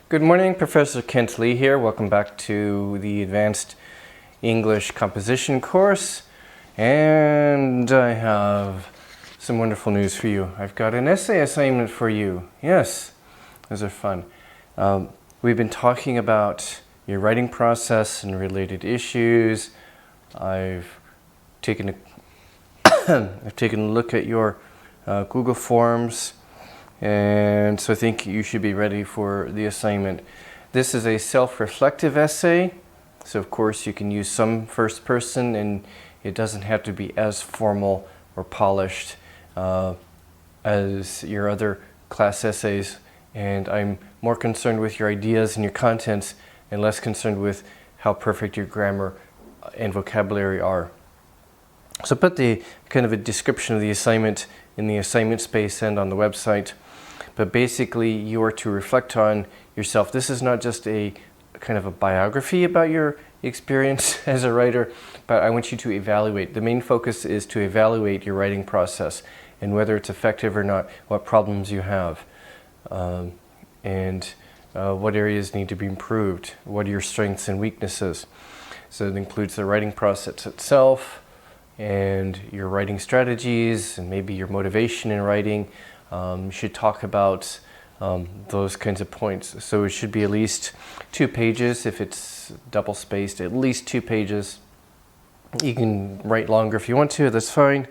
Good morning, Professor Kent Lee here. Welcome back to the Advanced English Composition course. And I have some wonderful news for you. I've got an essay assignment for you. Yes, those are fun. We've been talking about your writing process and related issues. I've taken a look at your Google Forms. And so I think you should be ready for the assignment. This is a self-reflective essay, so of course you can use some first person and it doesn't have to be as formal or polished as your other class essays. And I'm more concerned with your ideas and your contents and less concerned with how perfect your grammar and vocabulary are. So put the kind of a description of the assignment in the assignment space and on the website. But basically, you are to reflect on yourself. This is not just a kind of a biography about your experience as a writer, but I want you to evaluate. The main focus is to evaluate your writing process and whether it's effective or not, what problems you have, and what areas need to be improved, what are your strengths and weaknesses. So it includes the writing process itself and your writing strategies and maybe your motivation in writing. You should talk about those kinds of points. So it should be at least 2 pages. If it's double spaced, at least 2 pages. You can write longer if you want to, that's fine.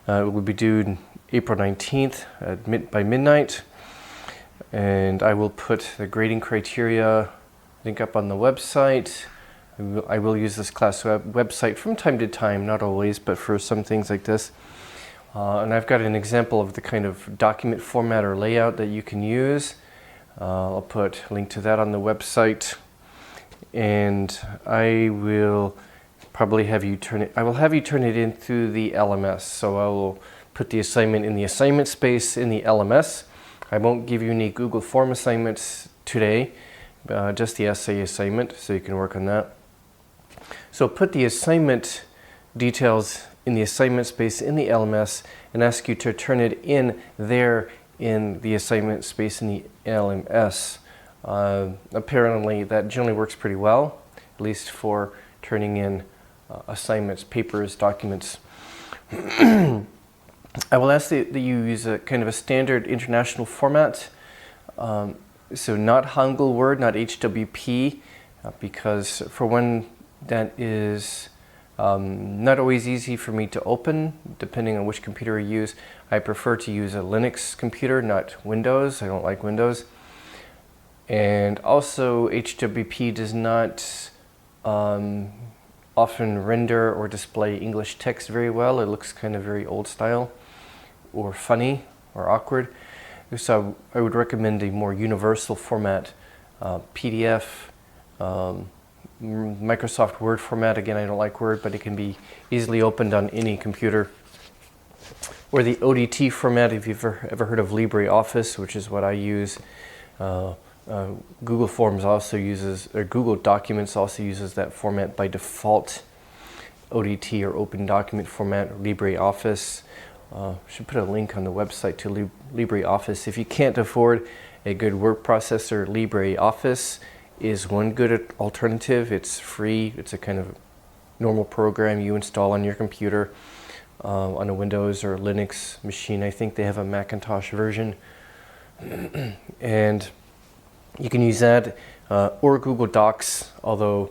It will be due April 19th by midnight. And I will put the grading criteria link up on the website. I will use this class website from time to time, not always, but for some things like this. And I've got an example of the kind of document format or layout that you can use. I'll put a link to that on the website. And I will probably have you turn it in through the LMS. So I will put the assignment in the assignment space in the LMS. I won't give you any Google Form assignments today, just the essay assignment, so you can work on that. So put the assignment details in the assignment space in the LMS and ask you to turn it in there in the assignment space in the LMS. Apparently that generally works pretty well, at least for turning in assignments, papers, documents. I will ask that you use a kind of a standard international format. So not Hangul word, not HWP, because for one, that is not always easy for me to open, depending on which computer you use. I prefer to use a Linux computer, not Windows. I don't like Windows. And also, HWP does not often render or display English text very well. It looks kind of very old style, or funny, or awkward. So I would recommend a more universal format, PDF, Microsoft Word format. Again, I don't like Word, but it can be easily opened on any computer. Or the ODT format, if you've ever heard of LibreOffice, which is what I use. Google Forms also uses, or Google Documents also uses that format by default. ODT or Open Document Format, LibreOffice. Should put a link on the website to LibreOffice. If you can't afford a good word processor, LibreOffice is one good alternative. It's free. It's a kind of normal program you install on your computer on a Windows or Linux machine. I think they have a Macintosh version. And you can use that or Google Docs, although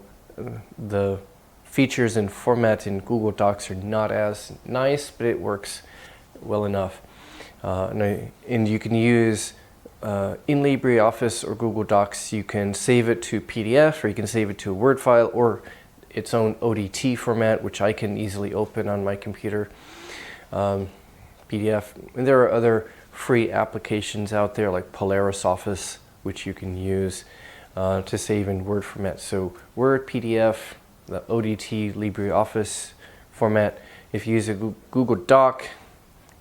the features and format in Google Docs are not as nice, but it works well enough. And you can use in LibreOffice or Google Docs, you can save it to PDF, or you can save it to a Word file, or its own ODT format, which I can easily open on my computer, PDF. And there are other free applications out there like Polaris Office, which you can use to save in Word format. So Word, PDF, the ODT, LibreOffice format. If you use a Google Doc,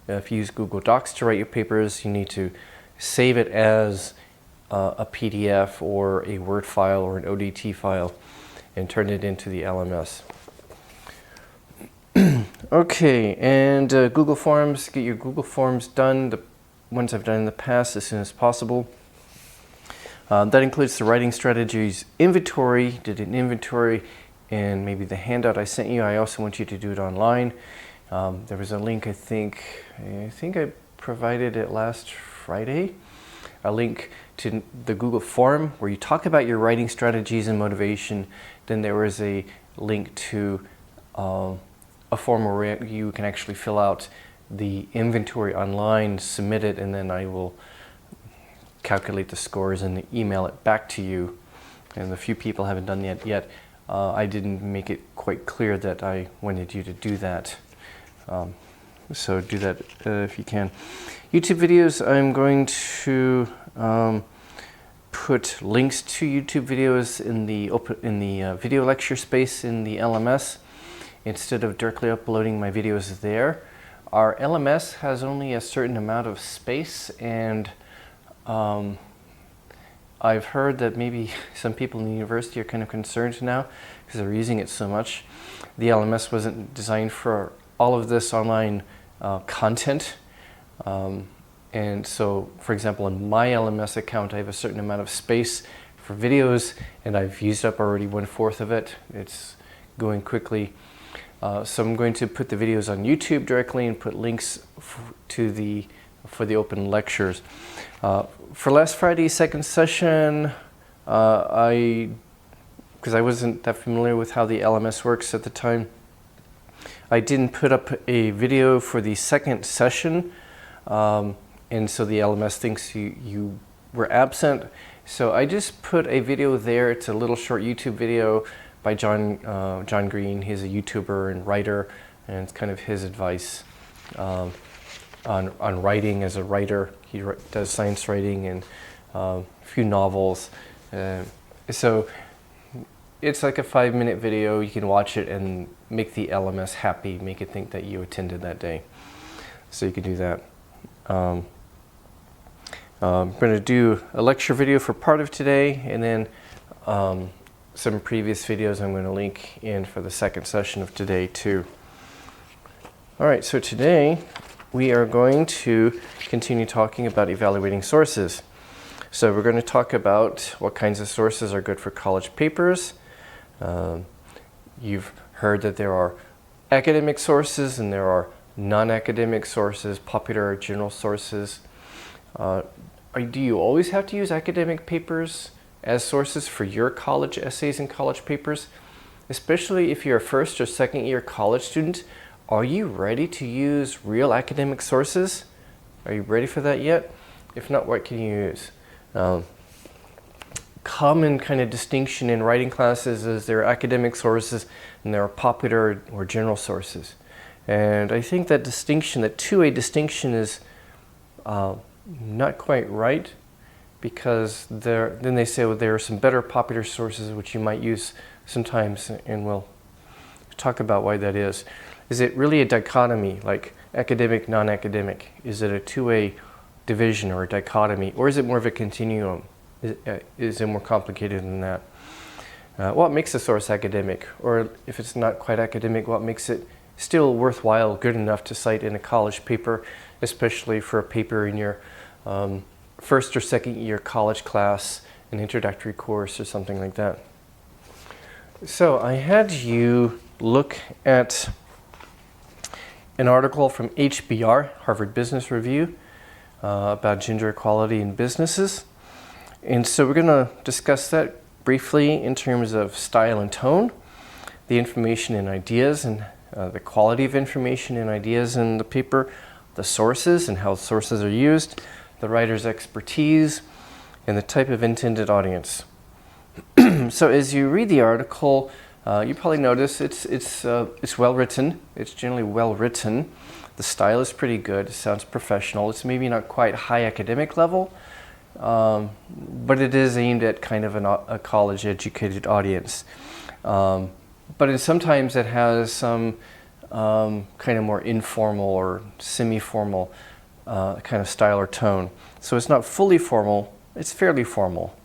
if you use Google Docs to write your papers, you need to save it as a PDF or a Word file or an ODT file and turn it into the LMS. Okay, and Google Forms, get your Google Forms done, the ones I've done in the past, as soon as possible. That includes the writing strategies inventory, did an inventory, and maybe the handout I sent you. I also want you to do it online. There was a link, I think I provided it last Friday, a link to the Google form where you talk about your writing strategies and motivation. Then there was a link to a form where you can actually fill out the inventory online, submit it, and then I will calculate the scores and email it back to you. And a few people haven't done that yet. I didn't make it quite clear that I wanted you to do that. So do that if you can. YouTube videos, I'm going to put links to YouTube videos in the video lecture space in the LMS instead of directly uploading my videos there. Our LMS has only a certain amount of space, and I've heard that maybe some people in the university are kind of concerned now because they're using it so much. The LMS wasn't designed for all of this online content. And so, for example, in my LMS account, I have a certain amount of space for videos, and I've used up already 1/4 of it. It's going quickly. So I'm going to put the videos on YouTube directly and put links for the open lectures. For last Friday's second session, because I wasn't that familiar with how the LMS works at the time, I didn't put up a video for the second session, and so the LMS thinks you were absent. So I just put a video there. It's a little short YouTube video by John Green. He's a YouTuber and writer, and it's kind of his advice on writing as a writer. He does science writing and a few novels. So it's like a 5-minute video. You can watch it and make the LMS happy, make it think that you attended that day. So you can do that. I'm going to do a lecture video for part of today, and then some previous videos I'm going to link in for the second session of today too. All right, so today we are going to continue talking about evaluating sources. So we're going to talk about what kinds of sources are good for college papers. You've heard that there are academic sources and there are non-academic sources, popular or general sources. Do you always have to use academic papers as sources for your college essays and college papers? Especially if you're a first or second year college student, are you ready to use real academic sources? Are you ready for that yet? If not, what can you use? Common kind of distinction in writing classes is there are academic sources and there are popular or general sources. And I think that distinction, that two-way distinction, is not quite right, because then they say, well, there are some better popular sources which you might use sometimes, and we'll talk about why that is. Is it really a dichotomy, like academic, non-academic? Is it a two-way division or a dichotomy, or is it more of a continuum? Is it more complicated than that? What makes a source academic? Or if it's not quite academic, what makes it still worthwhile, good enough to cite in a college paper, especially for a paper in your first or second year college class, an introductory course or something like that? So I had you look at an article from HBR, Harvard Business Review, about gender equality in businesses. And so we're going to discuss that briefly in terms of style and tone, the information and ideas, and the quality of information and ideas in the paper, the sources and how sources are used, the writer's expertise, and the type of intended audience. So as you read the article, you probably notice it's well written. It's generally well written. The style is pretty good. It sounds professional. It's maybe not quite high academic level, but it is aimed at kind of a college-educated audience. But sometimes it has some kind of more informal or semi-formal kind of style or tone. So it's not fully formal, it's fairly formal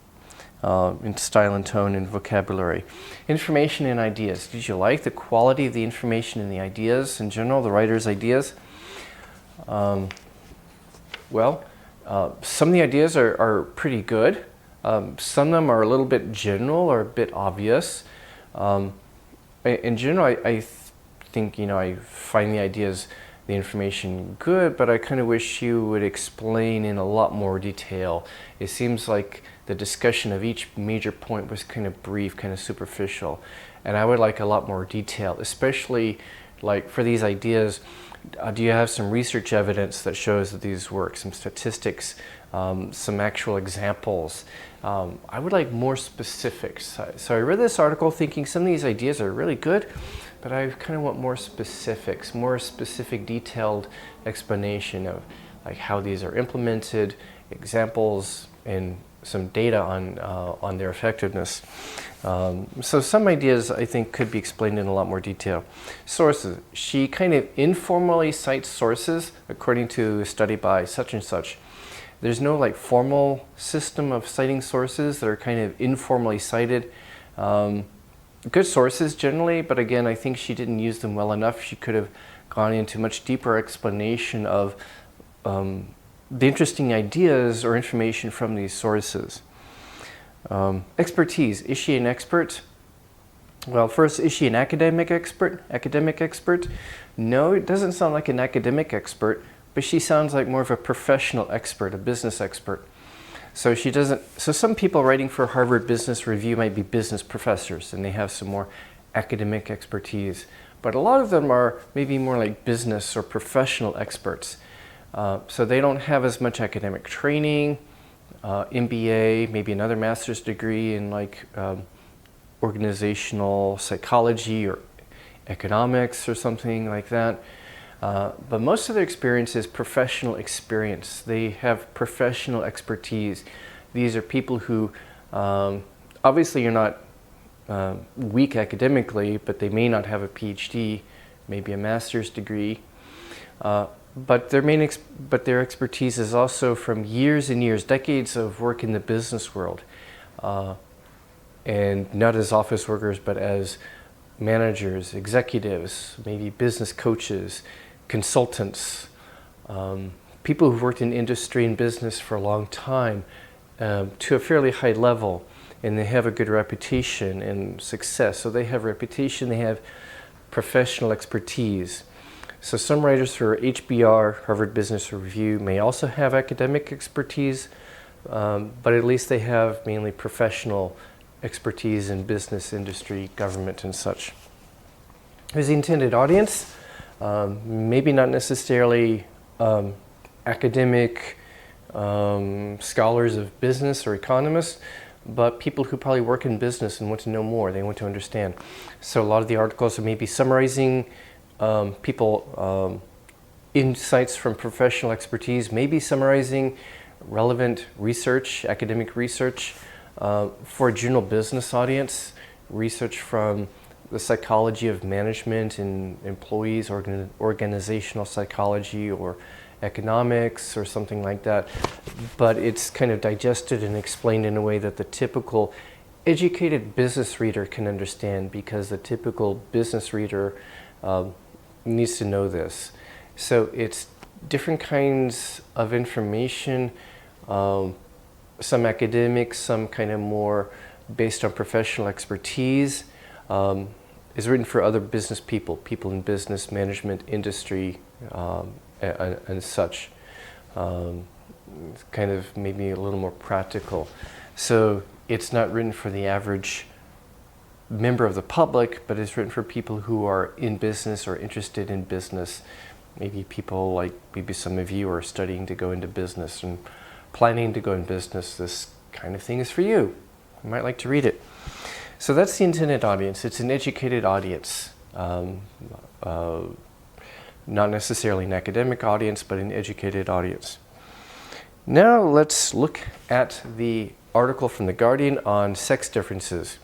in style and tone and vocabulary. Information and ideas. Did you like the quality of the information and the ideas in general, the writer's ideas? Some of the ideas are pretty good. Some of them are a little bit general or a bit obvious. In general, I think, I find the ideas, the information good, but I kind of wish you would explain in a lot more detail. It seems like the discussion of each major point was kind of brief, kind of superficial, and I would like a lot more detail, especially like for these ideas. Do you have some research evidence that shows that these work, some statistics, some actual examples? I would like more specifics. So I read this article thinking some of these ideas are really good, but I kind of want more specifics, more specific detailed explanation of like how these are implemented, examples, and some data on their effectiveness. So some ideas I think could be explained in a lot more detail. Sources. She kind of informally cites sources according to a study by such and such. There's no like formal system of citing sources that are kind of informally cited. Good sources generally, but again, I think she didn't use them well enough. She could have gone into much deeper explanation of the interesting ideas or information from these sources. Expertise. Is she an expert? Well, first, is she an academic expert? No, it doesn't sound like an academic expert, but she sounds like more of a professional expert, a business expert. So she doesn't. So some people writing for Harvard Business Review might be business professors, and they have some more academic expertise. But a lot of them are maybe more like business or professional experts. So they don't have as much academic training, MBA, maybe another master's degree in like organizational psychology or economics or something like that. But most of their experience is professional experience. They have professional expertise. These are people who, obviously you're not weak academically, but they may not have a PhD, maybe a master's degree. But their expertise is also from years and years, decades of work in the business world. And not as office workers, but as managers, executives, maybe business coaches, consultants, people who've worked in industry and business for a long time to a fairly high level, and they have a good reputation and success. So they have reputation, they have professional expertise. So some writers for HBR, Harvard Business Review, may also have academic expertise, but at least they have mainly professional expertise in business, industry, government, and such. Who's the intended audience? Maybe not necessarily academic scholars of business or economists, but people who probably work in business and want to know more, they want to understand. So a lot of the articles are maybe summarizing insights from professional expertise, maybe summarizing relevant research, academic research for a general business audience, research from the psychology of management and employees, organizational psychology or economics or something like that. But it's kind of digested and explained in a way that the typical educated business reader can understand, because the typical business reader needs to know this. So it's different kinds of information, some academic, some kind of more based on professional expertise, is written for other business people in business, management, industry, and such. It's kind of maybe a little more practical. So it's not written for the average member of the public, but it's written for people who are in business or interested in business. Maybe people like maybe some of you are studying to go into business and planning to go in business. This kind of thing is for you. You might like to read it. So that's the intended audience. It's an educated audience. Not necessarily an academic audience, but an educated audience. Now let's look at the article from The Guardian on sex differences.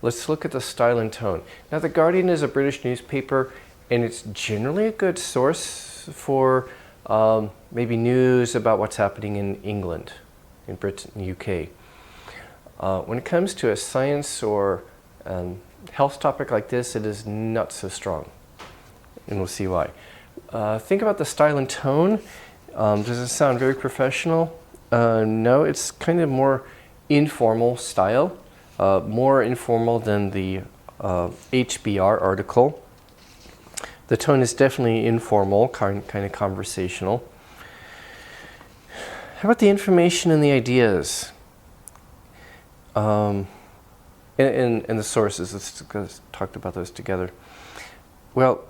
Let's look at the style and tone. Now, The Guardian is a British newspaper, and it's generally a good source for maybe news about what's happening in England, in Britain, UK. When it comes to a science or health topic like this, it is not so strong, and we'll see why. Think about the style and tone. Does it sound very professional? No, it's kind of more informal style, more informal than the HBR article. The tone is definitely informal, kind of conversational. How about the information and the ideas? And the sources, let's talk about those together. Well,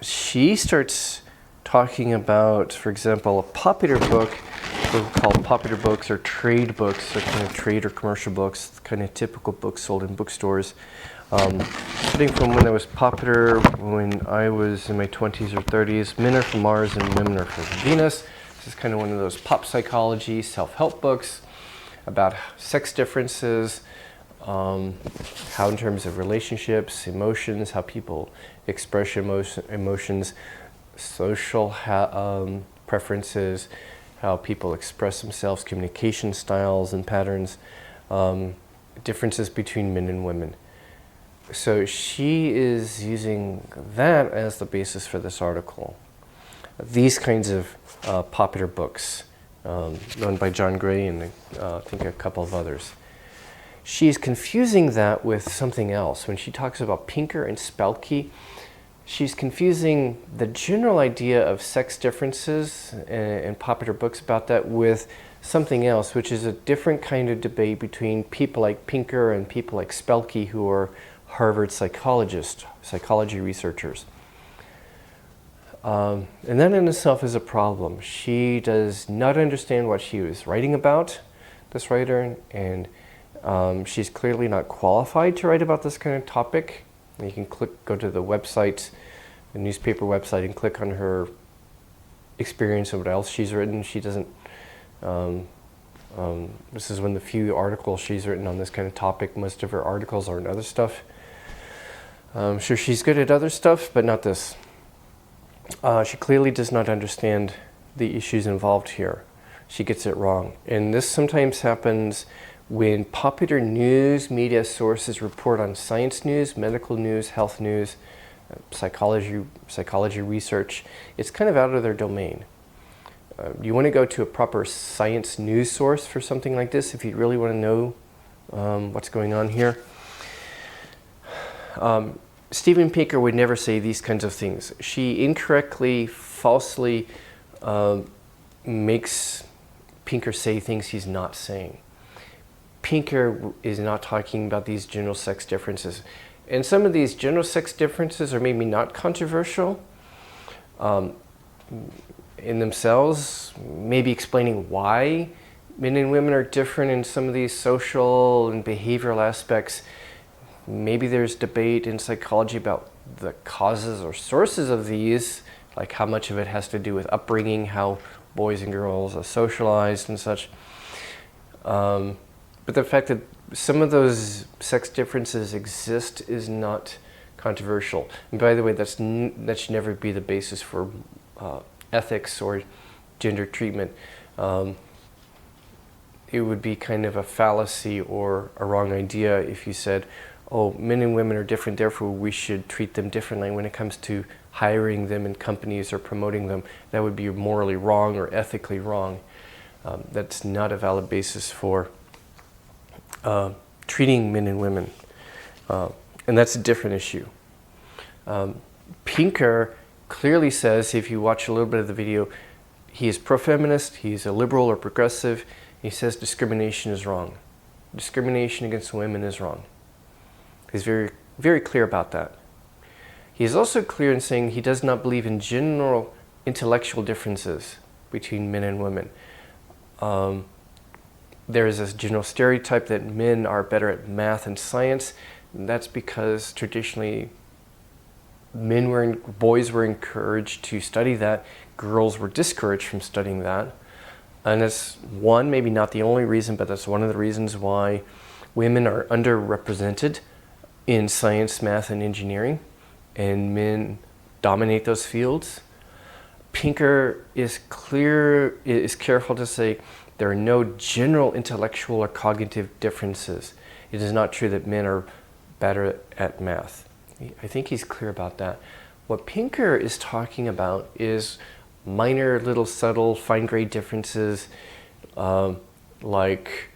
she starts talking about, for example, a popular book, what we call popular books or trade books, or kind of trade or commercial books, kind of typical books sold in bookstores. Starting from when it was popular, when I was in my 20s or 30s, Men Are From Mars and Women Are From Venus. This is kind of one of those pop psychology, self-help books about sex differences, how in terms of relationships, emotions, how people express emotions, social preferences, how people express themselves, communication styles and patterns, differences between men and women. So she is using that as the basis for this article. These kinds of popular books, known by John Gray and I think a couple of others. She's confusing that with something else. When she talks about Pinker and Spelke, she's confusing the general idea of sex differences and popular books about that with something else, which is a different kind of debate between people like Pinker and people like Spelke, who are Harvard psychology researchers. And that in itself is a problem. She does not understand what she was writing about, this writer, and she's clearly not qualified to write about this kind of topic. You can go to the website, the newspaper website, and click on her experience of what else she's written. She doesn't, this is one of the few articles she's written on this kind of topic. Most of her articles are on other stuff. Sure, she's good at other stuff, but not this. She clearly does not understand the issues involved here. She gets it wrong. And this sometimes happens when popular news media sources report on science news, medical news, health news, psychology research. It's kind of out of their domain. You want to go to a proper science news source for something like this if you really want to know what's going on here. Steven Pinker would never say these kinds of things. She incorrectly, falsely makes Pinker say things he's not saying. Pinker is not talking about these general sex differences. And some of these general sex differences are maybe not controversial in themselves, maybe explaining why men and women are different in some of these social and behavioral aspects. Maybe there's debate in psychology about the causes or sources of these, like how much of it has to do with upbringing, how boys and girls are socialized and such. But the fact that some of those sex differences exist is not controversial. And by the way, that should never be the basis for ethics or gender treatment. It would be kind of a fallacy or a wrong idea if you said, oh, men and women are different, therefore we should treat them differently when it comes to hiring them in companies or promoting them. That would be morally wrong or ethically wrong. That's not a valid basis for treating men and women. And that's a different issue. Pinker clearly says, if you watch a little bit of the video, he is pro-feminist, he's a liberal or progressive. He says discrimination is wrong. Discrimination against women is wrong. He's very, very clear about that. He is also clear in saying he does not believe in general intellectual differences between men and women. There is this general stereotype that men are better at math and science. And that's because traditionally boys were encouraged to study that, girls were discouraged from studying that. And that's one, maybe not the only reason, but that's one of the reasons why women are underrepresented in science, math, and engineering, and men dominate those fields. Pinker is careful to say there are no general intellectual or cognitive differences. It is not true that men are better at math. I think he's clear about that. What Pinker is talking about is minor, little, subtle, fine-grained differences, like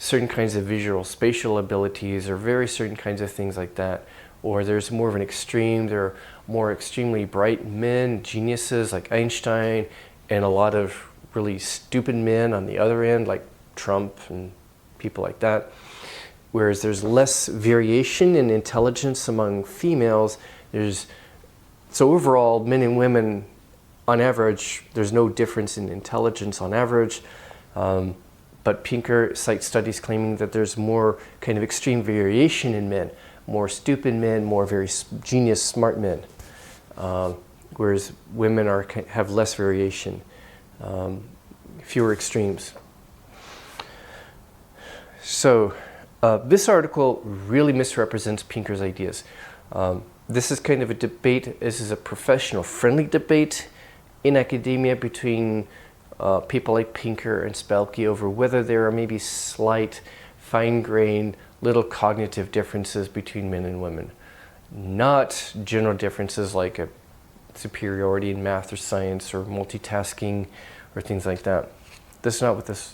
certain kinds of visual spatial abilities or very certain kinds of things like that. Or there's more of an extreme, there are more extremely bright men, geniuses like Einstein, and a lot of really stupid men on the other end like Trump and people like that. Whereas there's less variation in intelligence among females. So overall, men and women, on average, there's no difference in intelligence on average. But Pinker cites studies claiming that there's more kind of extreme variation in men, more stupid men, more very genius, smart men, whereas women have less variation, fewer extremes. So this article really misrepresents Pinker's ideas. This is kind of a debate. This is a professional friendly debate in academia between people like Pinker and Spelke over whether there are maybe slight, fine-grained, little cognitive differences between men and women. Not general differences like a superiority in math or science or multitasking or things like that. That's not what this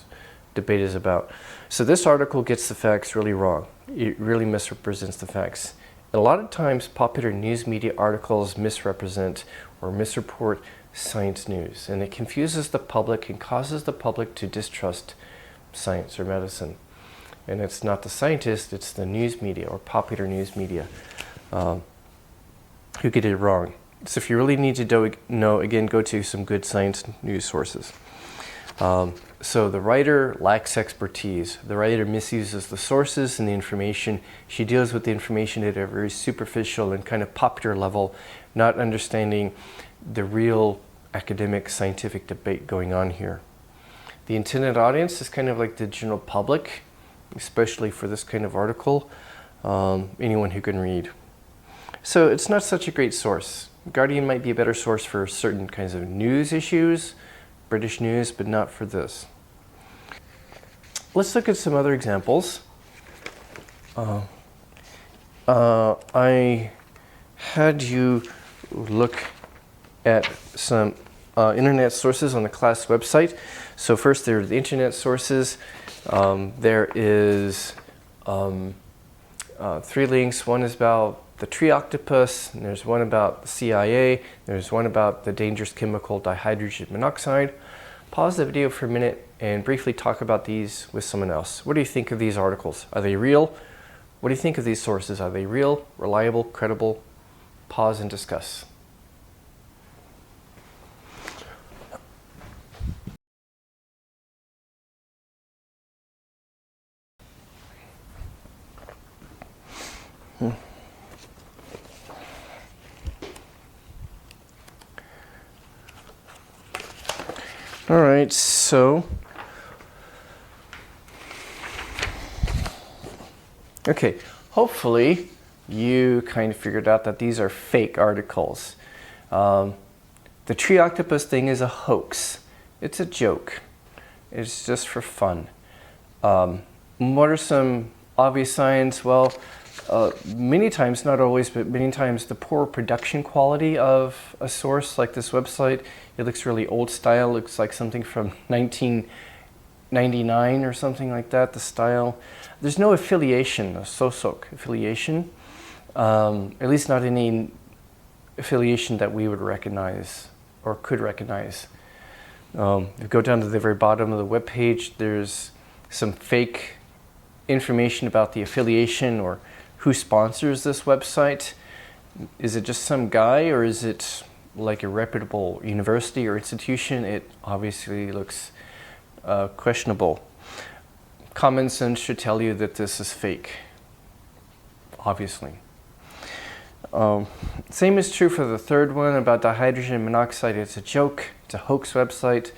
debate is about. So this article gets the facts really wrong. It really misrepresents the facts. And a lot of times popular news media articles misrepresent or misreport science news, and it confuses the public and causes the public to distrust science or medicine. And it's not the scientists, it's the news media or popular news media who get it wrong. So if you really need to know, again, go to some good science news sources. So the writer lacks expertise. The writer misuses the sources and the information. She deals with the information at a very superficial and kind of popular level, not understanding the real academic scientific debate going on here. The intended audience is kind of like the general public, especially for this kind of article, anyone who can read. So it's not such a great source. Guardian might be a better source for certain kinds of news issues, British news, but not for this. Let's look at some other examples. I had you look at some internet sources on the class website. So first there are the internet sources. There is 3 links. One is about the tree octopus, and there's one about the CIA, there's one about the dangerous chemical dihydrogen monoxide. Pause the video for a minute and briefly talk about these with someone else. What do you think of these articles? Are they real? What do you think of these sources? Are they real, reliable, credible? Pause and discuss. All right, so, okay, hopefully you kind of figured out that these are fake articles. The tree octopus thing is a hoax. It's a joke. It's just for fun. What are some obvious signs? Well, many times, not always, but many times the poor production quality of a source like this website. It looks really old style, looks like something from 1999 or something like that, the style. There's no affiliation, a SOSOC affiliation, at least not any affiliation that we would recognize or could recognize. If you go down to the very bottom of the web page, there's some fake information about the affiliation or who sponsors this website. Is it just some guy, or is it like a reputable university or institution? It obviously looks questionable. Common sense should tell you that this is fake, obviously. Same is true for the third one about dihydrogen monoxide. It's a joke. It's a hoax website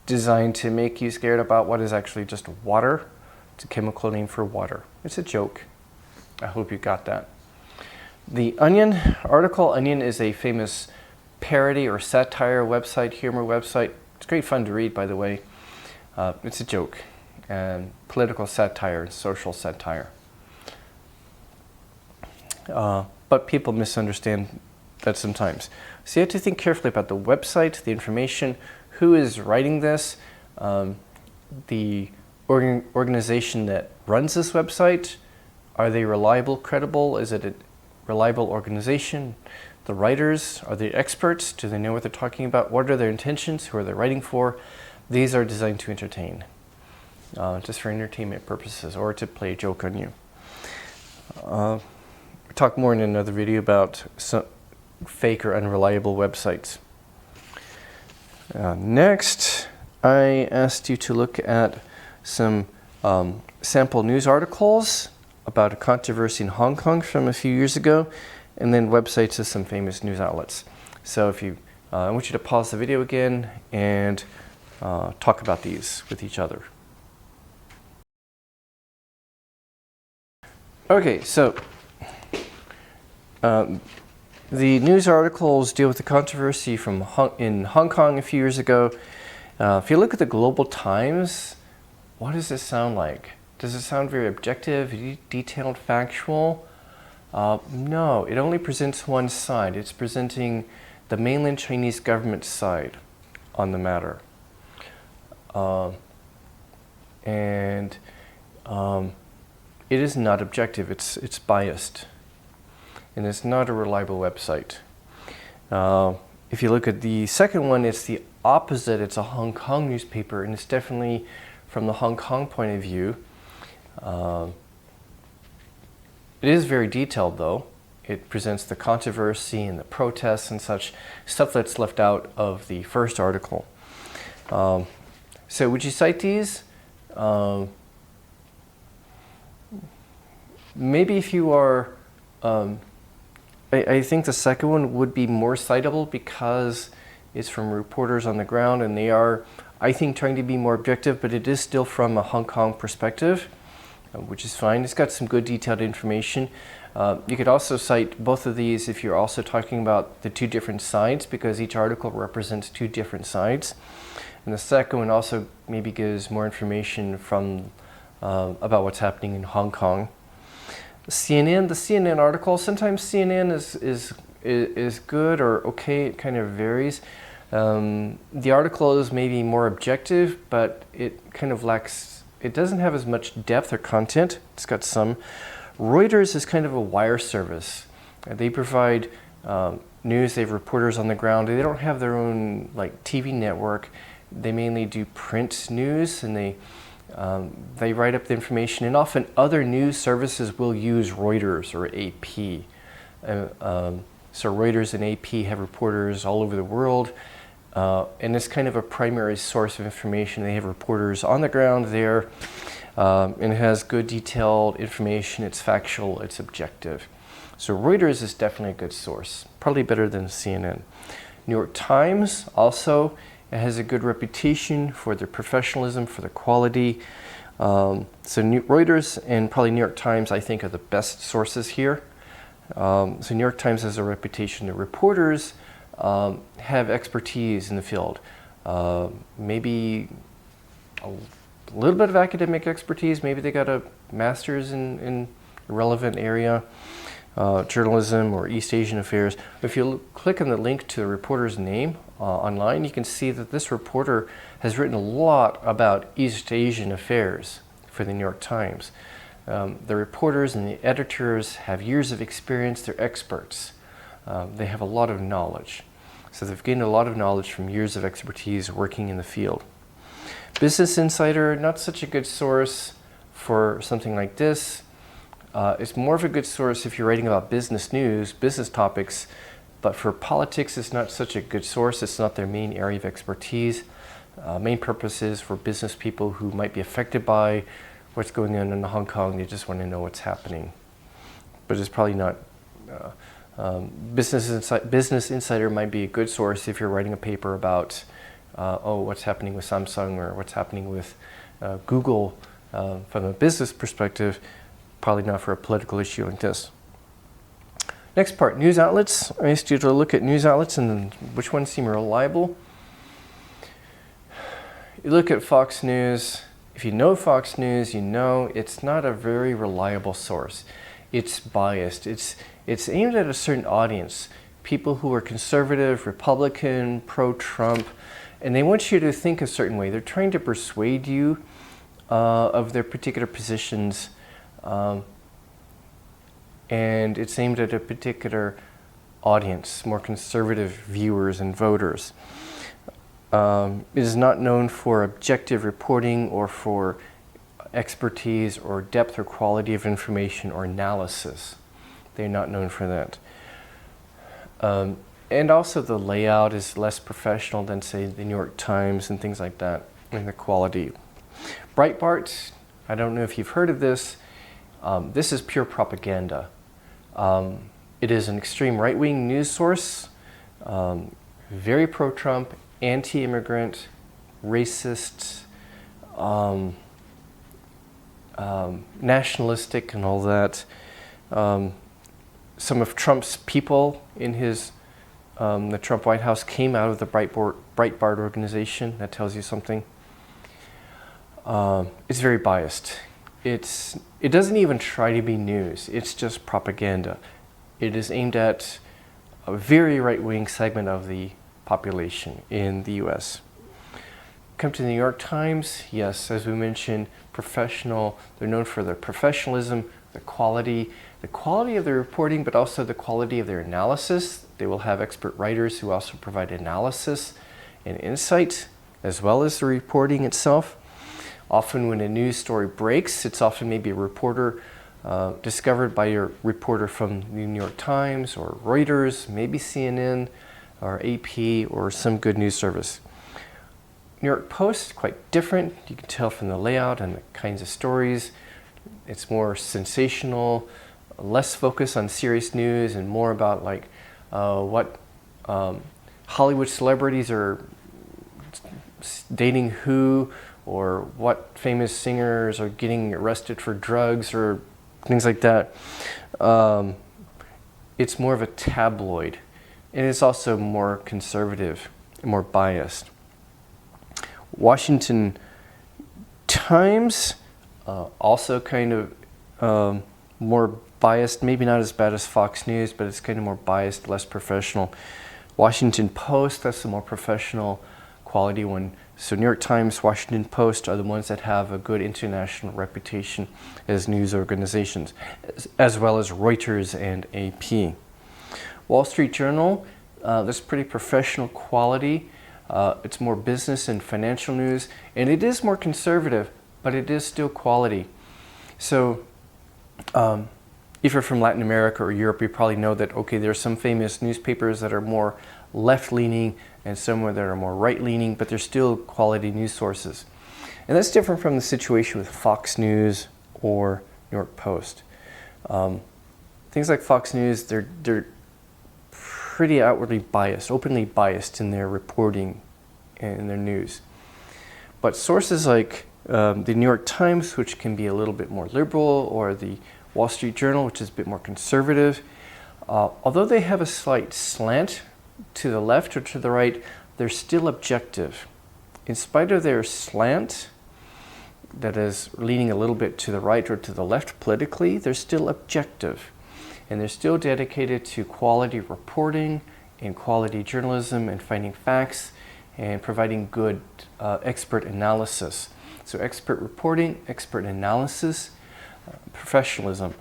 designed to make you scared about what is actually just water. It's a chemical name for water. It's a joke. I hope you got that. The Onion article. Onion is a famous parody or satire website, humor website. It's great fun to read, by the way. It's a joke and political satire and social satire. But people misunderstand that sometimes. So you have to think carefully about the website, the information, who is writing this. the organization that runs this website, are they reliable, credible? Is it a reliable organization? The writers, are they experts? Do they know what they're talking about? What are their intentions? Who are they writing for? These are designed to entertain, just for entertainment purposes, or to play a joke on you. We'll talk more in another video about some fake or unreliable websites. Next, I asked you to look at some sample news articles about a controversy in Hong Kong from a few years ago, and then websites of some famous news outlets. So if you, I want you to pause the video again and talk about these with each other. Okay, so the news articles deal with the controversy from in Hong Kong a few years ago. If you look at the Global Times, what does it sound like? Does it sound very objective, detailed, factual? No, it only presents one side. It's presenting the mainland Chinese government side on the matter. It is not objective, it's biased. And it's not a reliable website. If you look at the second one, it's the opposite. It's a Hong Kong newspaper, and it's definitely from the Hong Kong point of view. It is very detailed, though. It presents the controversy and the protests and such, stuff that's left out of the first article. So would you cite these? Maybe if you are, I think the second one would be more citable because it's from reporters on the ground, and they are, I think, trying to be more objective, but it is still from a Hong Kong perspective, which is fine. It's got some good detailed information. You could also cite both of these if you're also talking about the two different sides, because each article represents two different sides. And the second one also maybe gives more information from about what's happening in Hong Kong. The CNN article, sometimes CNN is good or okay, it kind of varies. The article is maybe more objective, but it kind of lacks, it doesn't have as much depth or content. It's got some. Reuters is kind of a wire service. They provide news, they have reporters on the ground. They don't have their own like TV network. They mainly do print news, and they write up the information, and often other news services will use Reuters or AP. So Reuters and AP have reporters all over the world, and it's kind of a primary source of information. They have reporters on the ground there, and it has good detailed information. It's factual, it's objective. So Reuters is definitely a good source, probably better than CNN. New York Times also, it has a good reputation for their professionalism, for their quality. So Reuters and probably New York Times, I think, are the best sources here. So New York Times has a reputation. The reporters have expertise in the field. Maybe a little bit of academic expertise. Maybe they got a master's in a relevant area, journalism or East Asian affairs. If you click on the link to the reporter's name online, you can see that this reporter has written a lot about East Asian affairs for the New York Times. The reporters and the editors have years of experience. They're experts. They have a lot of knowledge. So they've gained a lot of knowledge from years of expertise working in the field. Business Insider, not such a good source for something like this. It's more of a good source if you're writing about business news, business topics, but for politics, it's not such a good source. It's not their main area of expertise. Main purpose is for business people who might be affected by what's going on in Hong Kong. They just want to know what's happening. But it's probably not. Business Insider might be a good source if you're writing a paper about what's happening with Samsung or what's happening with Google from a business perspective. Probably not for a political issue like this. Next part, news outlets. I asked you to look at news outlets and which ones seem reliable. You look at Fox News. If you know Fox News, you know it's not a very reliable source. It's biased. It's aimed at a certain audience, people who are conservative, Republican, pro-Trump, And they want you to think a certain way. They're trying to persuade you of their particular positions, and it's aimed at a particular audience, more conservative viewers and voters. It is not known for objective reporting or for expertise or depth or quality of information or analysis. They're not known for that. And also the layout is less professional than, say, the New York Times and things like that, and the quality. Breitbart, I don't know if you've heard of this. This is pure propaganda. It is an extreme right-wing news source, very pro-Trump, anti-immigrant, racist, nationalistic and all that. Some of Trump's people in his the Trump White House came out of the Breitbart organization. That tells you something. It's very biased. It doesn't even try to be news. It's just propaganda. It is aimed at a very right-wing segment of the population in the U.S. Come to the New York Times. Yes, as we mentioned, professional. They're known for their professionalism, the quality of their reporting, but also the quality of their analysis. They will have expert writers who also provide analysis and insight, as well as the reporting itself. Often when a news story breaks, it's often maybe a reporter discovered by a reporter from the New York Times or Reuters, maybe CNN or AP or some good news service. New York Post, quite different. You can tell from the layout and the kinds of stories. It's more sensational, less focus on serious news and more about like what Hollywood celebrities are dating who, or what famous singers are getting arrested for drugs or things like that. It's more of a tabloid, and it's also more conservative, more biased. Washington Times, also kind of more biased, maybe not as bad as Fox News, but it's kind of more biased, less professional. Washington Post, that's the more professional quality one. So New York Times, Washington Post are the ones that have a good international reputation as news organizations, as well as Reuters and AP. Wall Street Journal, that's pretty professional quality. It's more business and financial news, and it is more conservative, but it is still quality. So if you're from Latin America or Europe, you probably know that, okay, there are some famous newspapers that are more left-leaning and some that are more right-leaning, but they're still quality news sources. And that's different from the situation with Fox News or New York Post. Things like Fox News, they're pretty outwardly biased, openly biased in their reporting and in their news. But sources like the New York Times, which can be a little bit more liberal, or the Wall Street Journal, which is a bit more conservative, although they have a slight slant to the left or to the right, they're still objective. In spite of their slant, that is leaning a little bit to the right or to the left politically, they're still objective. And they're still dedicated to quality reporting and quality journalism and finding facts and providing good expert analysis. So expert reporting, expert analysis, professionalism.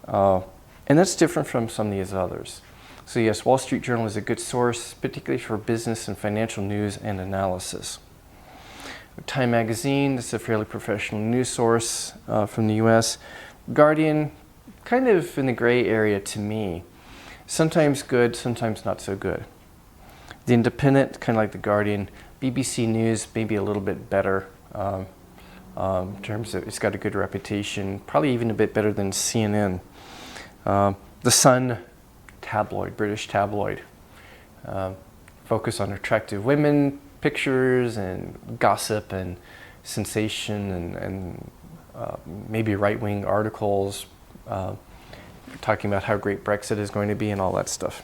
And that's different from some of these others. So yes, Wall Street Journal is a good source, particularly for business and financial news and analysis. Time Magazine, this is a fairly professional news source from the US. Guardian, kind of in the gray area to me. Sometimes good, sometimes not so good. The Independent, kind of like the Guardian. BBC News, maybe a little bit better in terms of it's got a good reputation, probably even a bit better than CNN. The Sun, tabloid, British tabloid. Focus on attractive women, pictures and gossip and sensation and maybe right-wing articles talking about how great Brexit is going to be and all that stuff.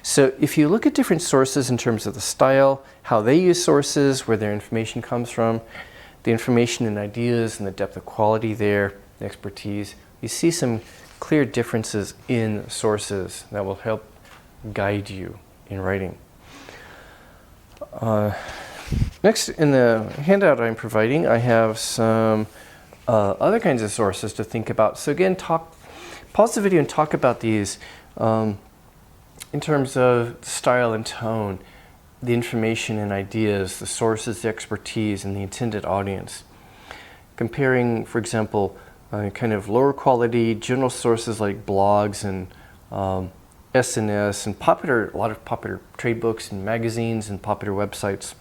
So if you look at different sources in terms of the style, how they use sources, where their information comes from, the information and ideas and the depth of quality there, the expertise, you see some clear differences in sources that will help guide you in writing. Next, in the handout I'm providing, I have some other kinds of sources to think about. So again, pause the video and talk about these in terms of style and tone, the information and ideas, the sources, the expertise, and the intended audience. Comparing, for example, kind of lower quality general sources like blogs and SNS and a lot of popular trade books and magazines and popular websites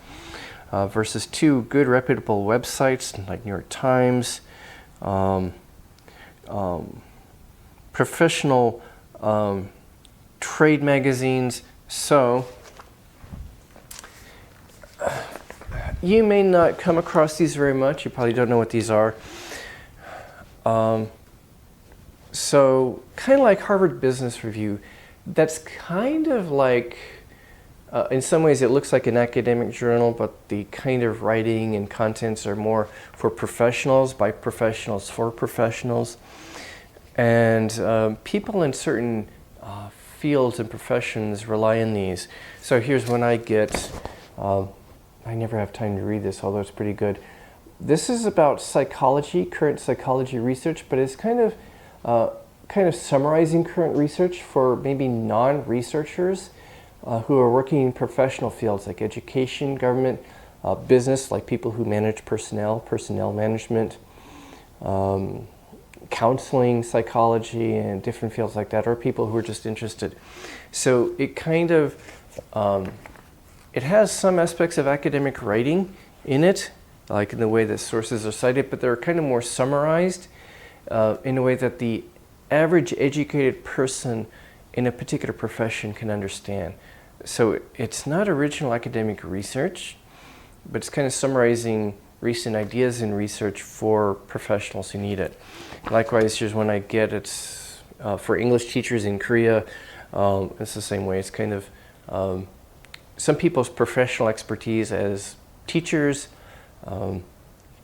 versus two good reputable websites like New York Times, professional trade magazines. So you may not come across these very much. You probably don't know what these are. So kind of like Harvard Business Review, that's kind of like, in some ways it looks like an academic journal, but the kind of writing and contents are more for professionals, by professionals, for professionals. And people in certain fields and professions rely on these. So here's one I get. I never have time to read this, although it's pretty good. This is about psychology, current psychology research, but it's kind of summarizing current research for maybe non-researchers who are working in professional fields like education, government, business, like people who manage personnel management, counseling, psychology, and different fields like that, or people who are just interested. So it kind of, it has some aspects of academic writing in it, like in the way that sources are cited, but they're kind of more summarized in a way that the average educated person in a particular profession can understand. So it's not original academic research, but it's kind of summarizing recent ideas in research for professionals who need it. Likewise, here's one I get. It's for English teachers in Korea. It's the same way. It's kind of some people's professional expertise as teachers,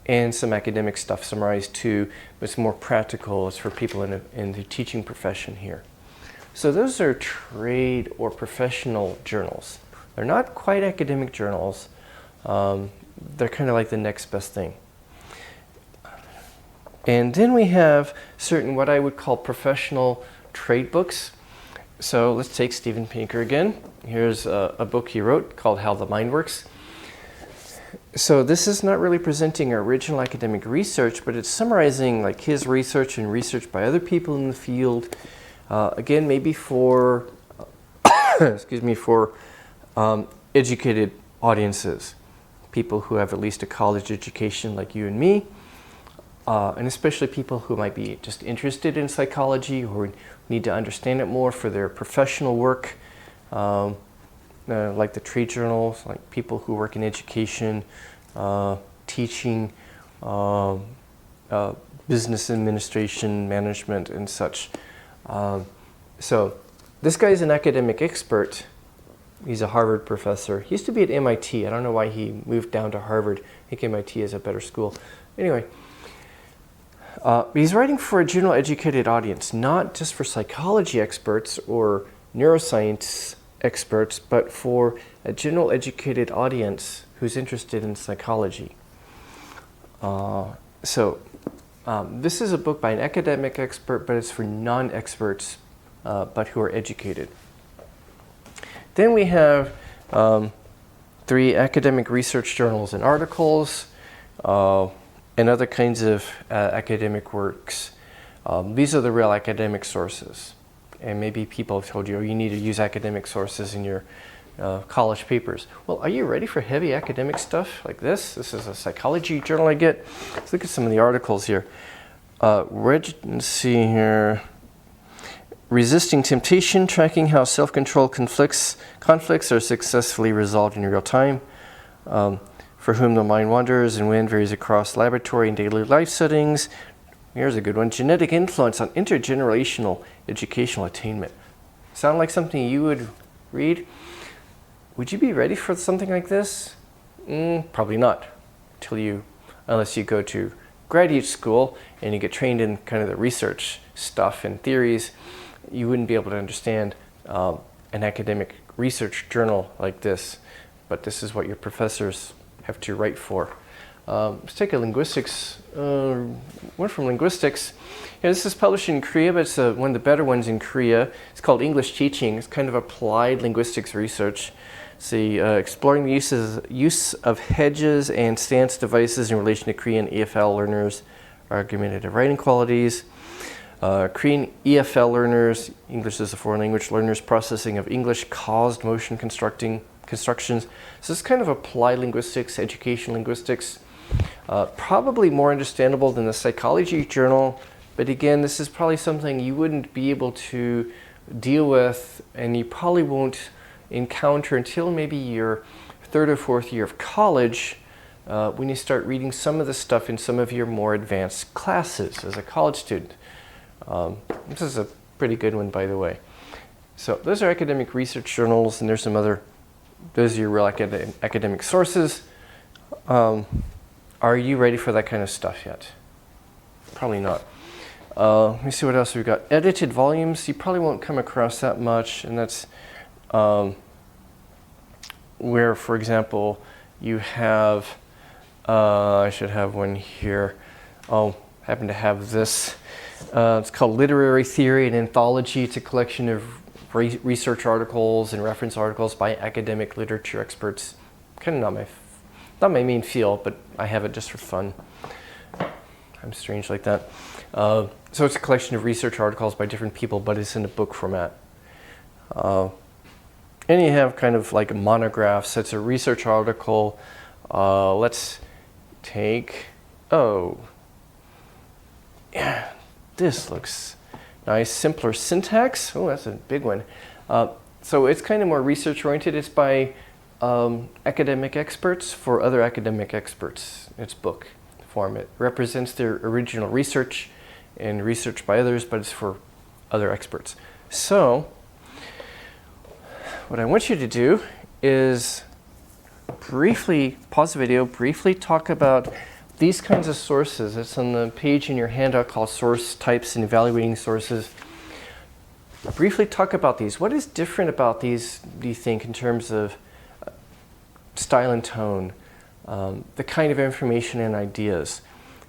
and some academic stuff summarized too, but it's more practical. It's for people in the teaching profession here. So those are trade or professional journals. They're not quite academic journals. They're kind of like the next best thing. And then we have certain what I would call professional trade books. So let's take Steven Pinker again. Here's a book he wrote called How the Mind Works. So this is not really presenting original academic research, but it's summarizing like his research and research by other people in the field. Again, maybe for, excuse me, for educated audiences, people who have at least a college education like you and me, and especially people who might be just interested in psychology or need to understand it more for their professional work. Like the trade journals, like people who work in education, teaching, business administration, management, and such. So this guy's an academic expert. He's a Harvard professor. He used to be at MIT. I don't know why he moved down to Harvard. I think MIT is a better school. Anyway, he's writing for a general educated audience, not just for psychology experts or neuroscience experts, but for a general educated audience who's interested in psychology. This is a book by an academic expert, but it's for non-experts, but who are educated. Then we have 3 academic research journals and articles, and other kinds of academic works. These are the real academic sources. And maybe people have told you, oh, you need to use academic sources in your college papers. Well, are you ready for heavy academic stuff like this? This is a psychology journal I get. Let's look at some of the articles here. Let's see here. Resisting Temptation, Tracking How Self-Control Conflicts Are Successfully Resolved in Real Time. For Whom the Mind Wanders and When varies across laboratory and daily life settings. Here's a good one. Genetic Influence on Intergenerational Educational Attainment. Sound like something you would read? Would you be ready for something like this? Probably not, unless you go to graduate school and you get trained in kind of the research stuff and theories. You wouldn't be able to understand an academic research journal like this. but this is what your professors have to write for. Let's take a linguistics, one from linguistics. Yeah, this is published in Korea, but it's one of the better ones in Korea. It's called English Teaching. It's kind of applied linguistics research. See, exploring the use of hedges and stance devices in relation to Korean EFL learners' argumentative writing qualities. Korean EFL learners, English as a foreign language learners, processing of English caused motion constructions. So this is kind of applied linguistics, education linguistics. Probably more understandable than the psychology journal, but again, this is probably something you wouldn't be able to deal with, and you probably won't encounter until maybe your third or fourth year of college, when you start reading some of the stuff in some of your more advanced classes as a college student. This is a pretty good one, by the way. So those are academic research journals, and there's some other, those are your real academic sources. Are you ready for that kind of stuff yet? Probably not. Let me see what else we've got. Edited volumes, you probably won't come across that much, and that's where, for example, you have, I should have one here. Oh, happen to have this. It's called Literary Theory and Anthology. It's a collection of research articles and reference articles by academic literature experts. Kind of not my main field, but I have it just for fun. I'm strange like that. So it's a collection of research articles by different people, but it's in a book format. And you have kind of like monographs. It's a research article. Let's take, yeah, this looks nice. Simpler syntax. Oh, that's a big one. So it's kind of more research oriented. It's by academic experts for other academic experts. It's book form. It represents their original research and research by others, but it's for other experts. So what I want you to do is briefly pause the video, briefly talk about these kinds of sources. It's on the page in your handout called Source Types and Evaluating Sources. Briefly talk about these. What is different about these, do you think, in terms of style and tone, the kind of information and ideas,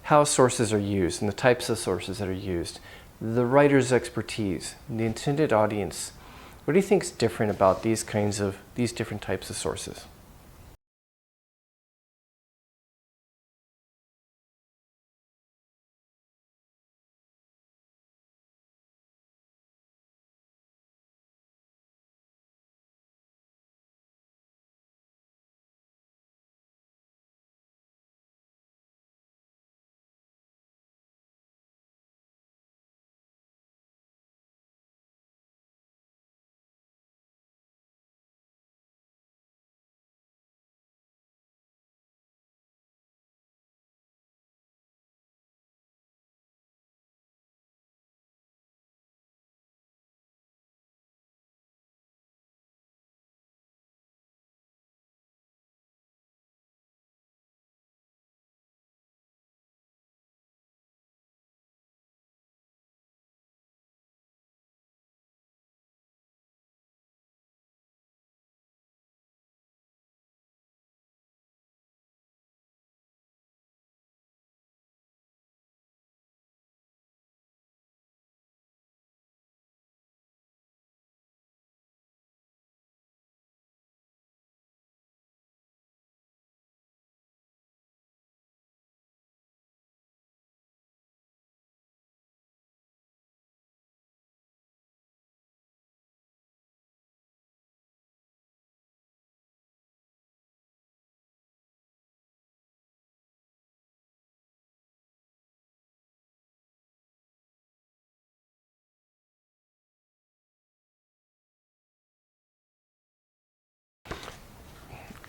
how sources are used and the types of sources that are used, the writer's expertise, the intended audience? What do you think is different about these different types of sources?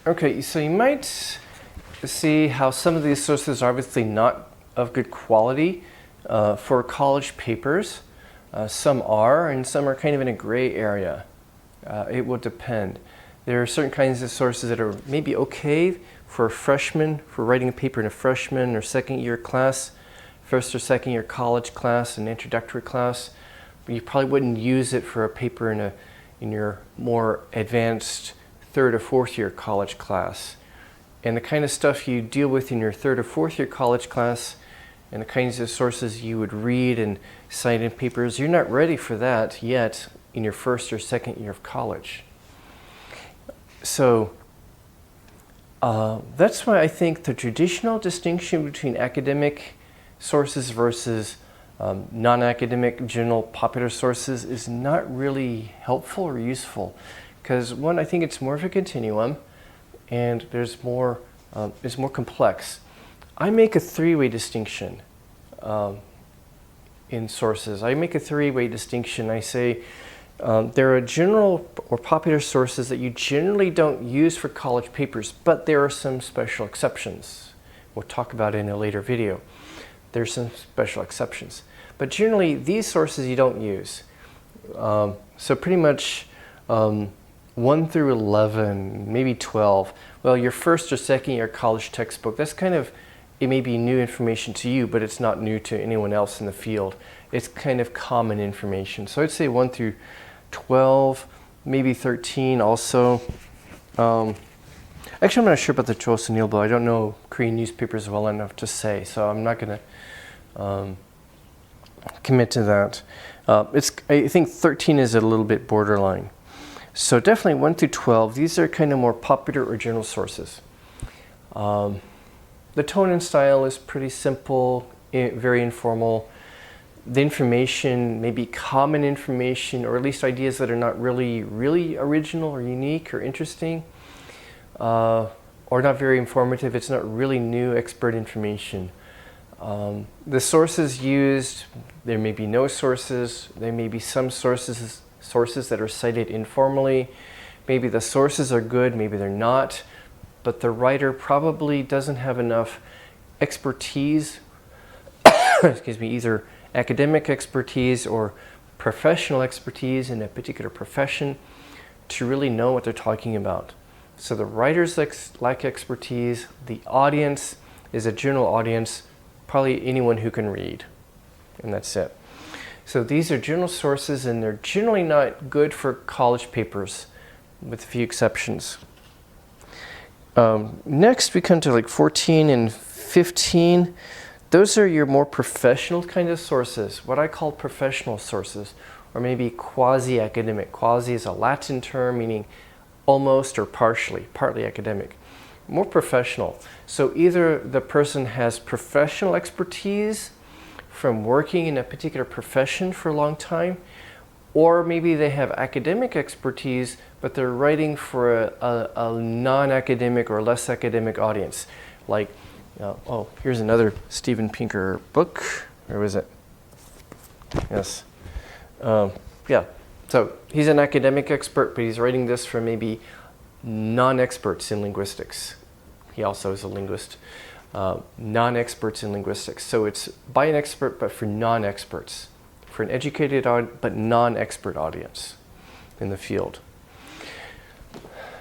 Okay, so you might see how some of these sources are obviously not of good quality for college papers. Some are, and some are kind of in a gray area. It will depend. There are certain kinds of sources that are maybe okay for a freshman, for writing a paper in a freshman or second year class, first or second year college class, an introductory class, but you probably wouldn't use it for a paper in your more advanced third or fourth year college class. And the kind of stuff you deal with in your third or fourth year college class and the kinds of sources you would read and cite in papers, you're not ready for that yet in your first or second year of college. So that's why I think the traditional distinction between academic sources versus non-academic, general, popular sources is not really helpful or useful. Because one, I think it's more of a continuum, and there's more, it's more complex. I make a three-way distinction in sources. I make a three-way distinction. I say there are general or popular sources that you generally don't use for college papers, but there are some special exceptions. We'll talk about it in a later video. There's some special exceptions. But generally, these sources you don't use. So pretty much 1 through 11, maybe 12. Well, your first or second year college textbook, that's kind of, it may be new information to you, but it's not new to anyone else in the field. It's kind of common information. So I'd say 1 through 12, maybe 13 also. Actually, I'm not sure about the Chosun Ilbo. I don't know Korean newspapers well enough to say, so I'm not going to commit to that. I think 13 is a little bit borderline. So definitely 1 through 12, these are kind of more popular or general sources. The tone and style is pretty simple, very informal. The information may be common information, or at least ideas that are not really original or unique or interesting, or not very informative. It's not really new expert information. The sources used, there may be no sources, there may be some sources that are cited informally. Maybe the sources are good, maybe they're not, but the writer probably doesn't have enough expertise, excuse me, either academic expertise or professional expertise in a particular profession to really know what they're talking about. So the writers lack expertise, the audience is a general audience, probably anyone who can read, and that's it. So these are general sources, and they're generally not good for college papers, with a few exceptions. Next, we come to like 14 and 15. Those are your more professional kind of sources, what I call professional sources, or maybe quasi-academic. Quasi is a Latin term meaning almost or partly academic. More professional. So either the person has professional expertise from working in a particular profession for a long time, or maybe they have academic expertise, but they're writing for a non-academic or less academic audience. Like, oh, here's another Steven Pinker book. Where was it? Yes. Yeah. So he's an academic expert, but he's writing this for maybe non-experts in linguistics. He also is a linguist. Non-experts in linguistics. So it's by an expert, but for non-experts. For an educated but non-expert audience in the field.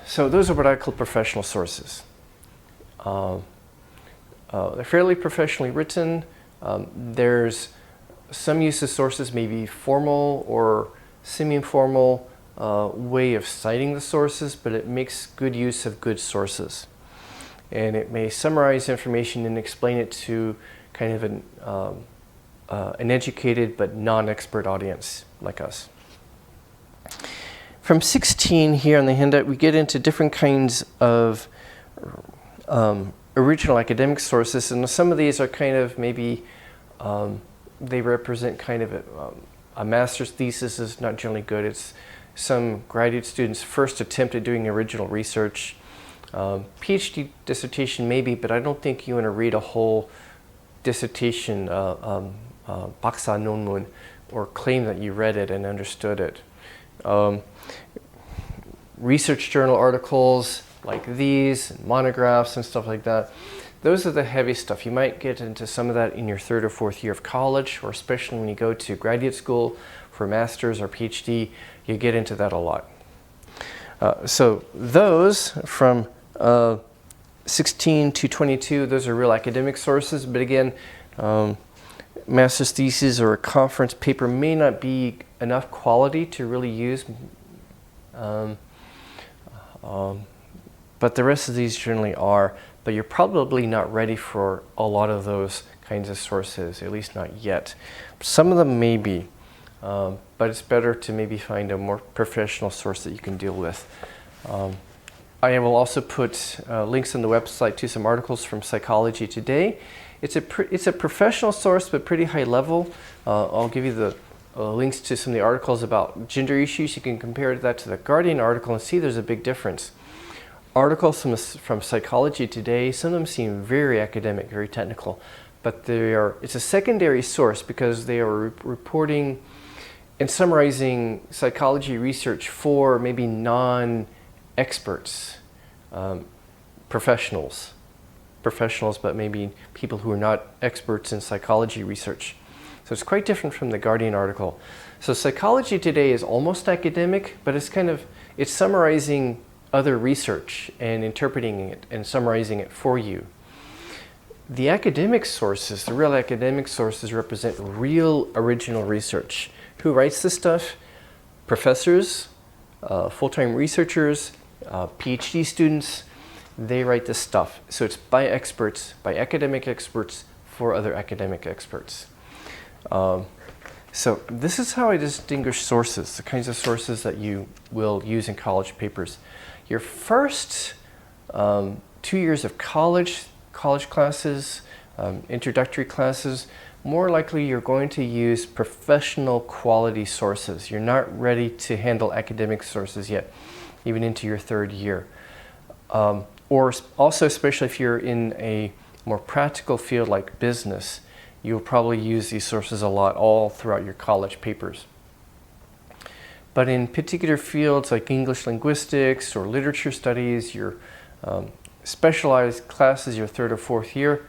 So those are what I call professional sources. They're fairly professionally written. There's some use of sources, maybe formal or semi-informal way of citing the sources, but it makes good use of good sources. And it may summarize information and explain it to kind of an educated but non-expert audience like us. From 16 here on the handout, we get into different kinds of original academic sources, and some of these are kind of maybe, they represent kind of a master's thesis is not generally good. It's some graduate student's first attempt at doing original research. PhD dissertation maybe, but I don't think you want to read a whole dissertation, baksa nonmun, or claim that you read it and understood it. Research journal articles like these, and monographs and stuff like that, those are the heavy stuff. You might get into some of that in your third or fourth year of college, or especially when you go to graduate school for master's or PhD, you get into that a lot. So those from 16 to 22, those are real academic sources, but again, master's thesis or a conference paper may not be enough quality to really use But the rest of these generally are, but you're probably not ready for a lot of those kinds of sources, at least not yet. Some of them may be, but it's better to maybe find a more professional source that you can deal with. I will also put links on the website to some articles from Psychology Today. It's a professional source, but pretty high level. I'll give you the links to some of the articles about gender issues. You can compare that to the Guardian article and see there's a big difference. Articles from Psychology Today, some of them seem very academic, very technical, but it's a secondary source because they are reporting and summarizing psychology research for maybe non-experts, professionals, but maybe people who are not experts in psychology research. So it's quite different from the Guardian article. So Psychology Today is almost academic, but it's summarizing other research and interpreting it and summarizing it for you. The academic sources, the real academic sources, represent real original research. Who writes this stuff? Professors, full-time researchers, PhD students, they write this stuff. So it's by experts, by academic experts, for other academic experts. So this is how I distinguish sources, the kinds of sources that you will use in college papers. Your first 2 years of college classes, introductory classes, more likely you're going to use professional quality sources. You're not ready to handle academic sources yet, even into your third year. Or also, especially if you're in a more practical field like business, you'll probably use these sources a lot all throughout your college papers. But in particular fields like English linguistics or literature studies, your specialized classes, your third or fourth year,